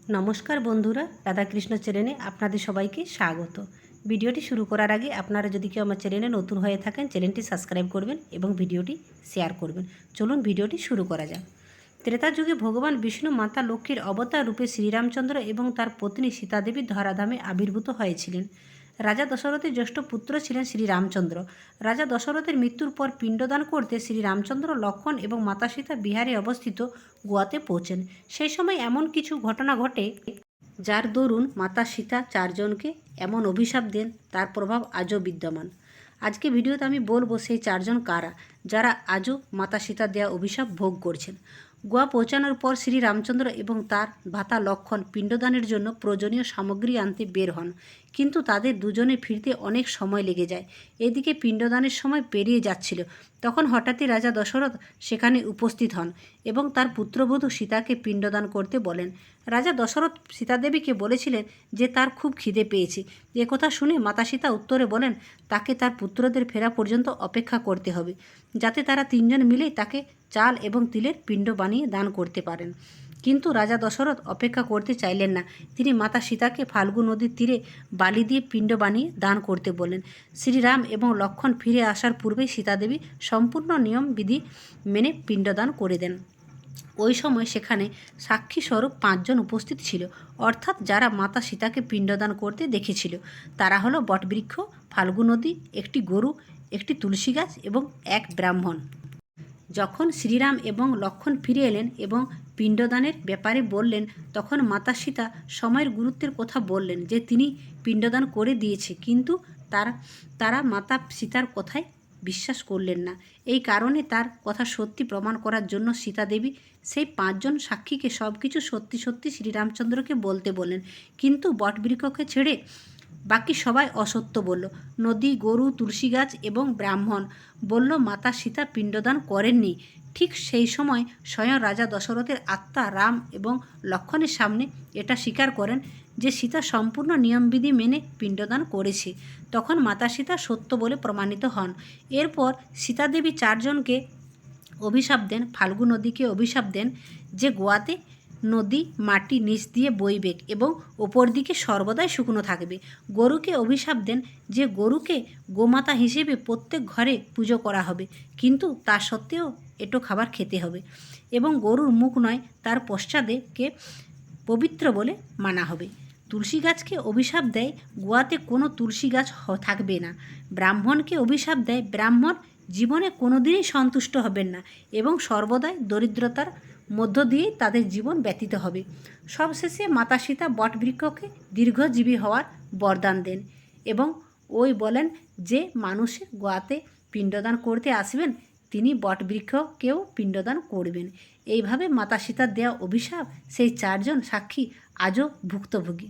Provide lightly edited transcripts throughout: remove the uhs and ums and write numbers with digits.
নমস্কার বন্ধুরা, রাধাকৃষ্ণ চ্যানেলে আপনাদের সবাইকে স্বাগত। ভিডিওটি শুরু করার আগে আপনারা যদি কেউ আমার চ্যানেলে নতুন হয়ে থাকেন, চ্যানেলটি সাবস্ক্রাইব করবেন এবং ভিডিওটি শেয়ার করবেন। চলুন ভিডিওটি শুরু করা যাক। ত্রেতা যুগে ভগবান বিষ্ণু মাতা লক্ষ্মীর অবতার রূপে শ্রীরামচন্দ্র এবং তার পত্নী সীতাদেবী ধরাধামে আবির্ভূত হয়েছিলেন। রাজা দশরথের জ্যেষ্ঠ পুত্র ছিলেন শ্রীরামচন্দ্র। রাজা দশরথের মৃত্যুর পর পিণ্ডদান করতে শ্রীরামচন্দ্র, লক্ষ্মণ এবং মাতা সীতা বিহারে অবস্থিত গোয়াতে পৌঁছেন। সেই সময় এমন কিছু ঘটনা ঘটে যার দরুন মাতা সীতা চারজনকে এমন অভিশাপ দেন, তার প্রভাব আজও বিদ্যমান। আজকে ভিডিওতে আমি বলবো সেই চারজন কারা, যারা আজও মাতা সীতা দেয়া অভিশাপ ভোগ করছেন। গোয়া পৌঁছানোর পর শ্রী রামচন্দ্র এবং তার ভ্রাতা লক্ষ্মণ পিণ্ডদানের জন্য প্রয়োজনীয় সামগ্রী আনতে বের হন, কিন্তু তাদের দুজনে ফিরতে অনেক সময় লেগে যায়। এদিকে পিণ্ডদানের সময় পেরিয়ে যাচ্ছিল, তখন হঠাৎই রাজা দশরথ সেখানে উপস্থিত হন এবং তার পুত্রবধূ সীতাকে পিণ্ডদান করতে বলেন। রাজা দশরথ সীতাদেবীকে বলেছিলেন যে তার খুব খিদে পেয়েছে। একথা শুনে মাতা সীতা উত্তরে বলেন তাকে তার পুত্রদের ফেরা পর্যন্ত অপেক্ষা করতে হবে, যাতে তারা তিনজন মিলেই তাকে চাল এবং তিলের পিণ্ড বানিয়ে দান করতে পারেন। কিন্তু রাজা দশরথ অপেক্ষা করতে চাইলেন না। তিনি মাতা সীতাকে ফাল্গু নদীর তীরে বালি দিয়ে পিণ্ড বানিয়ে দান করতে বলেন। শ্রীরাম এবং লক্ষ্মণ ফিরে আসার পূর্বেই সীতাদেবী সম্পূর্ণ নিয়ম বিধি মেনে পিণ্ডদান করে দেন। ওই সময় সেখানে সাক্ষী স্বরূপ 5 জন উপস্থিত ছিল, অর্থাৎ যারা মাতা সীতাকে পিণ্ডদান করতে দেখেছিল। তারা হলো বটবৃক্ষ, ফাল্গু নদী, একটি গরু, একটি তুলসী গাছ এবং এক ব্রাহ্মণ। যখন শ্রীরাম এবং লক্ষ্মণ ফিরে এলেন এবং পিণ্ডদানের ব্যাপারে বললেন, তখন মাতা সীতা সময়ের গুরুত্বের কথা বললেন যে তিনি পিণ্ডদান করে দিয়েছে, কিন্তু তারা মাতা সীতার কথায় বিশ্বাস করলেন না। এই কারণে তার কথা সত্যি প্রমাণ করার জন্য সীতাদেবী সেই 5 জন সাক্ষীকে সব কিছু সত্যি সত্যি শ্রীরামচন্দ্রকে বলতে বললেন, কিন্তু বটবৃক্ষকে ছেড়ে বাকি সবাই অসত্য বলল। নদী, গরু, তুলসী গাছ এবং ব্রাহ্মণ বলল মাতা সীতা পিণ্ডদান করেননি। ঠিক সেই সময় স্বয়ং রাজা দশরথের আত্মা রাম এবং লক্ষ্মণের সামনে এটা স্বীকার করেন যে সীতা সম্পূর্ণ নিয়মবিধি মেনে পিণ্ডদান করেছে। তখন মাতা সীতা সত্য বলে প্রমাণিত হন। এরপর সীতাদেবী 4 জনকে অভিশাপ দেন। ফাল্গু নদীকে অভিশাপ দেন যে গোয়াতে নদী মাটি নিচ দিয়ে বইবে এবং ওপর দিকে সর্বদাই শুকনো থাকবে। গরুকে অভিশাপ দেন যে গরুকে গোমাতা হিসেবে প্রত্যেক ঘরে পুজো করা হবে, কিন্তু তা সত্ত্বেও এটো খাবার খেতে হবে এবং গরুর মুখ নয় তার পশ্চাদেকে পবিত্র বলে মানা হবে। তুলসী গাছকে অভিশাপ দেয় গোয়াতে কোনো তুলসী গাছ থাকবে না। ব্রাহ্মণকে অভিশাপ দেয় ব্রাহ্মণ জীবনে কোনোদিনই সন্তুষ্ট হবেন না এবং সর্বদাই দরিদ্রতার মধ্য দিয়েই তাদের জীবন ব্যতীত হবে। সবশেষে মাতা সীতা বটবৃক্ষকে দীর্ঘজীবী হওয়ার বরদান দেন এবং ওই বলেন যে মানুষের গোয়াতে পিণ্ডদান করতে আসবেন তিনি বটবৃক্ষকেও পিণ্ডদান করবেন। এইভাবে মাতা সীতার দেওয়া অভিশাপ সেই 4 জন সাক্ষী আজও ভুক্তভোগী।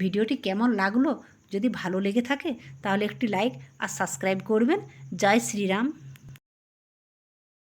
ভিডিওটি কেমন লাগলো? যদি ভালো লেগে থাকে তাহলে একটি লাইক আর সাবস্ক্রাইব করবেন। জয় শ্রীরাম।